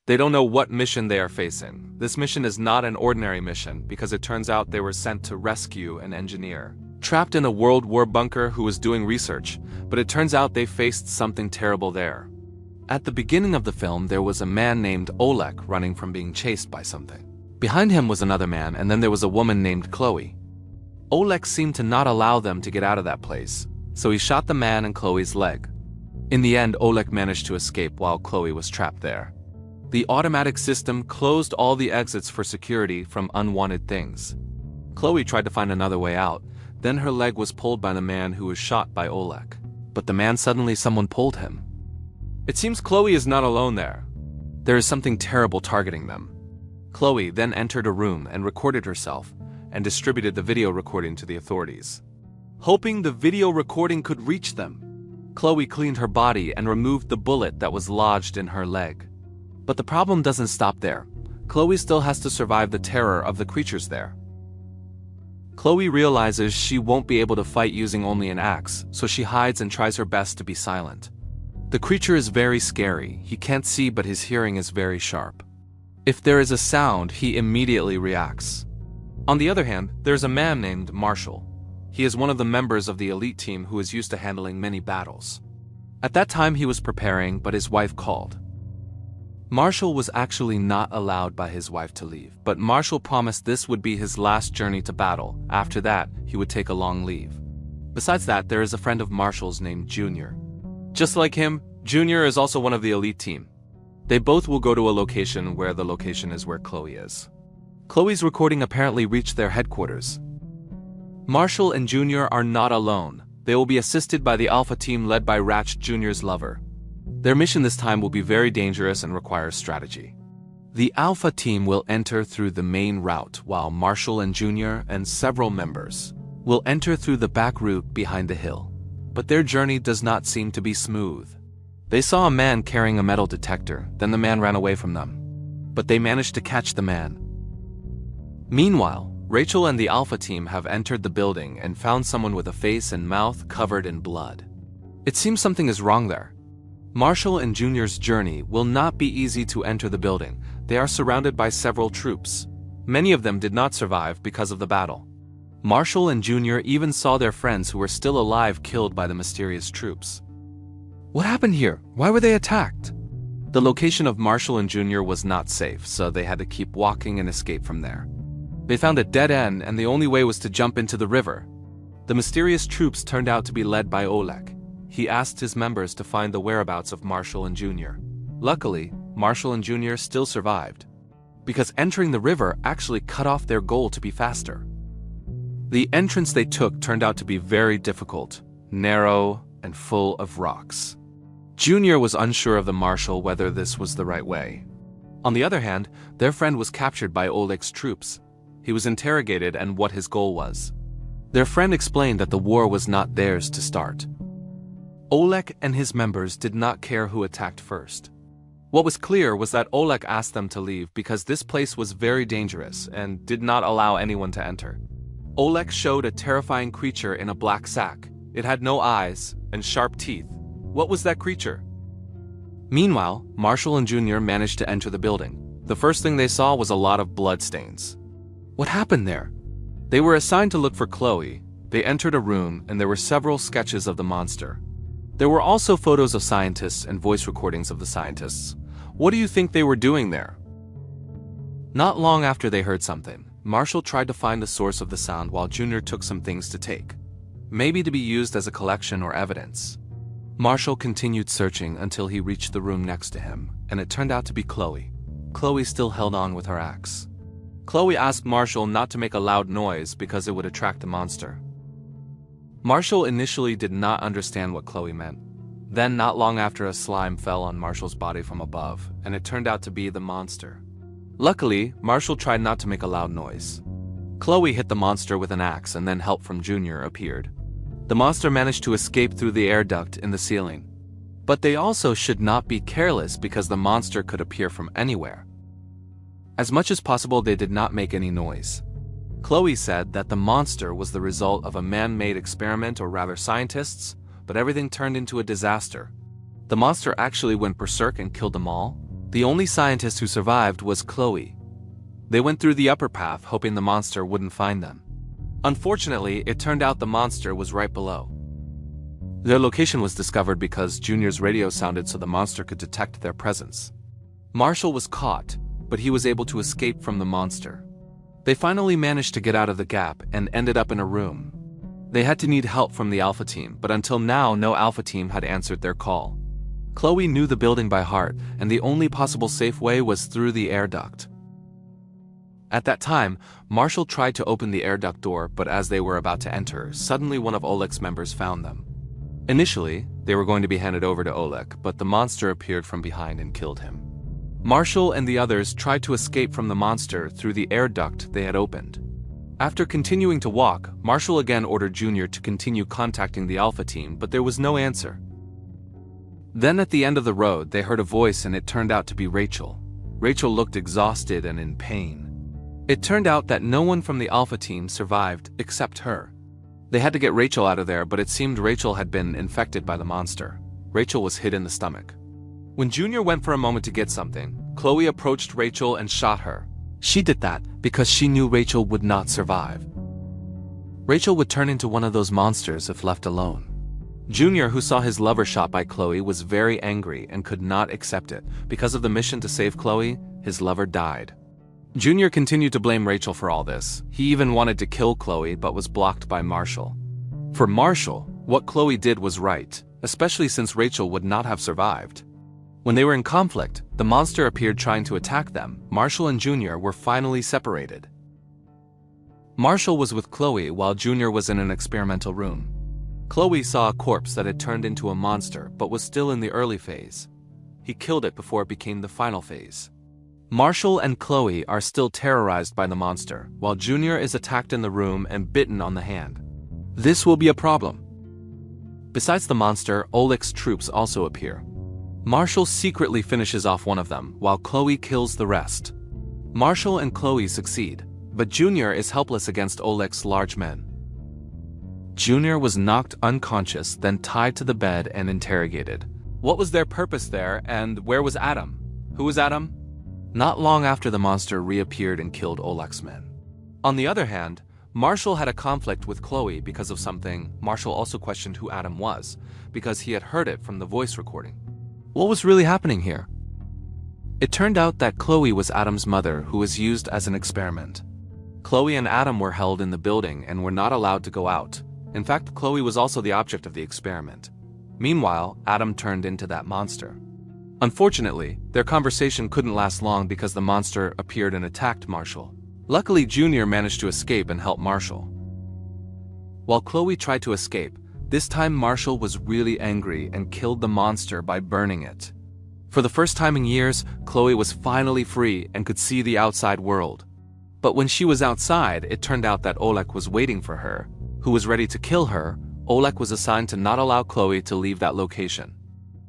They don't know what mission they are facing. This mission is not an ordinary mission because it turns out they were sent to rescue an engineer trapped in a World War bunker who was doing research, but it turns out they faced something terrible there. At the beginning of the film, there was a man named Oleg running from being chased by something. Behind him was another man, and then there was a woman named Chloe. Oleg seemed to not allow them to get out of that place, so he shot the man and Chloe's leg. In the end, Oleg managed to escape while Chloe was trapped there. The automatic system closed all the exits for security from unwanted things. Chloe tried to find another way out, then her leg was pulled by the man who was shot by Oleg. But the man someone pulled him. It seems Chloe is not alone there. There is something terrible targeting them. Chloe then entered a room and recorded herself, and distributed the video recording to the authorities. Hoping the video recording could reach them, Chloe cleaned her body and removed the bullet that was lodged in her leg. But the problem doesn't stop there. Chloe still has to survive the terror of the creatures there. Chloe realizes she won't be able to fight using only an axe, so she hides and tries her best to be silent. The creature is very scary. He can't see, but his hearing is very sharp. If there is a sound, he immediately reacts. On the other hand, there's a man named Marshall. He is one of the members of the elite team who is used to handling many battles. At that time he was preparing, but his wife called. Marshall was actually not allowed by his wife to leave, but Marshall promised this would be his last journey to battle. After that, he would take a long leave. Besides that, there is a friend of Marshall's named Junior. Just like him, Junior is also one of the elite team. They both will go to a location where the location is where Chloe is. Chloe's recording apparently reached their headquarters. Marshall and Junior are not alone. They will be assisted by the Alpha team led by Ratch Jr.'s lover. Their mission this time will be very dangerous and requires strategy. The Alpha team will enter through the main route, while Marshall and Junior and several members will enter through the back route behind the hill. But their journey does not seem to be smooth. They saw a man carrying a metal detector, then the man ran away from them. But they managed to catch the man. Meanwhile, Rachel and the Alpha team have entered the building and found someone with a face and mouth covered in blood. It seems something is wrong there. Marshall and Junior's journey will not be easy to enter the building. They are surrounded by several troops. Many of them did not survive because of the battle. Marshall and Junior even saw their friends who were still alive killed by the mysterious troops. What happened here? Why were they attacked? The location of Marshall and Junior was not safe, so they had to keep walking and escape from there. They found a dead end, and the only way was to jump into the river. The mysterious troops turned out to be led by Oleg. He asked his members to find the whereabouts of Marshall and Junior. Luckily, Marshall and Junior still survived, because entering the river actually cut off their goal to be faster. The entrance they took turned out to be very difficult, narrow, and full of rocks. Junior was unsure of the Marshall whether this was the right way. On the other hand, their friend was captured by Oleg's troops. He was interrogated and what his goal was. Their friend explained that the war was not theirs to start. Oleg and his members did not care who attacked first. What was clear was that Oleg asked them to leave because this place was very dangerous and did not allow anyone to enter. Oleg showed a terrifying creature in a black sack. It had no eyes and sharp teeth. What was that creature? Meanwhile, Marshall and Junior managed to enter the building. The first thing they saw was a lot of bloodstains. What happened there? They were assigned to look for Chloe. They entered a room and there were several sketches of the monster. There were also photos of scientists and voice recordings of the scientists. What do you think they were doing there? Not long after they heard something, Marshall tried to find the source of the sound while Junior took some things to take, maybe to be used as a collection or evidence. Marshall continued searching until he reached the room next to him, and it turned out to be Chloe. Chloe still held on with her axe. Chloe asked Marshall not to make a loud noise because it would attract the monster. Marshall initially did not understand what Chloe meant. Then, not long after, a slime fell on Marshall's body from above, and it turned out to be the monster. Luckily, Marshall tried not to make a loud noise. Chloe hit the monster with an axe, and then help from Junior appeared. The monster managed to escape through the air duct in the ceiling. But they also should not be careless because the monster could appear from anywhere. As much as possible, they did not make any noise. Chloe said that the monster was the result of a man-made experiment, or rather scientists, but everything turned into a disaster. The monster actually went berserk and killed them all. The only scientist who survived was Chloe. They went through the upper path hoping the monster wouldn't find them. Unfortunately, it turned out the monster was right below. Their location was discovered because Junior's radio sounded so the monster could detect their presence. Marshall was caught, but he was able to escape from the monster. They finally managed to get out of the gap and ended up in a room. They had to need help from the Alpha team, but until now no Alpha team had answered their call. Chloe knew the building by heart, and the only possible safe way was through the air duct. At that time, Marshall tried to open the air duct door, but as they were about to enter, suddenly one of Oleg's members found them. Initially, they were going to be handed over to Oleg, but the monster appeared from behind and killed him. Marshall and the others tried to escape from the monster through the air duct they had opened. After continuing to walk, Marshall again ordered Junior to continue contacting the Alpha team, but there was no answer. Then at the end of the road, they heard a voice and it turned out to be Rachel. Rachel looked exhausted and in pain. It turned out that no one from the Alpha team survived except her. They had to get Rachel out of there, but it seemed Rachel had been infected by the monster. Rachel was hit in the stomach. When Junior went for a moment to get something, Chloe approached Rachel and shot her. She did that because she knew Rachel would not survive. Rachel would turn into one of those monsters if left alone. Junior, who saw his lover shot by Chloe, was very angry and could not accept it. Because of the mission to save Chloe, his lover died. Junior continued to blame Rachel for all this. He even wanted to kill Chloe but was blocked by Marshall. For Marshall, what Chloe did was right, especially since Rachel would not have survived. When they were in conflict, the monster appeared trying to attack them. Marshall and Junior were finally separated. Marshall was with Chloe while Junior was in an experimental room. Chloe saw a corpse that had turned into a monster but was still in the early phase. He killed it before it became the final phase. Marshall and Chloe are still terrorized by the monster, while Junior is attacked in the room and bitten on the hand. This will be a problem. Besides the monster, Oleg's troops also appear. Marshall secretly finishes off one of them, while Chloe kills the rest. Marshall and Chloe succeed, but Junior is helpless against Oleg's large men. Junior was knocked unconscious, then tied to the bed and interrogated. What was their purpose there, and where was Adam? Who was Adam? Not long after the monster reappeared and killed Oleg's men. On the other hand, Marshall had a conflict with Chloe because of something. Marshall also questioned who Adam was, because he had heard it from the voice recording. What was really happening here? It turned out that Chloe was Adam's mother, who was used as an experiment. Chloe and Adam were held in the building and were not allowed to go out. In fact, Chloe was also the object of the experiment. Meanwhile, Adam turned into that monster. Unfortunately, their conversation couldn't last long because the monster appeared and attacked Marshall. Luckily, Junior managed to escape and help Marshall. While Chloe tried to escape, this time Marshall was really angry and killed the monster by burning it. For the first time in years, Chloe was finally free and could see the outside world. But when she was outside, it turned out that Oleg was waiting for her, who was ready to kill her. Oleg was assigned to not allow Chloe to leave that location.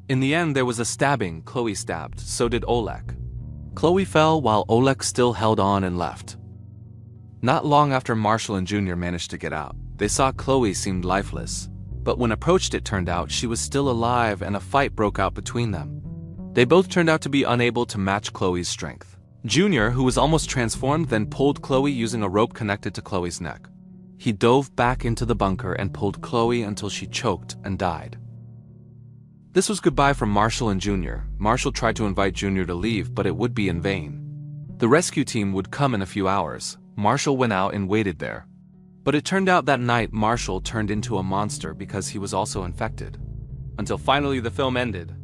In the end, there was a stabbing. Chloe stabbed, so did Oleg. Chloe fell while Oleg still held on and left. Not long after Marshall and Junior managed to get out, they saw Chloe seemed lifeless. But when approached, it turned out she was still alive and a fight broke out between them. They both turned out to be unable to match Chloe's strength. Junior, who was almost transformed, then pulled Chloe using a rope connected to Chloe's neck. He dove back into the bunker and pulled Chloe until she choked and died. This was goodbye from Marshall and Junior. Marshall tried to invite Junior to leave, but it would be in vain. The rescue team would come in a few hours. Marshall went out and waited there. But it turned out that night Marshall turned into a monster because he was also infected. Until finally the film ended.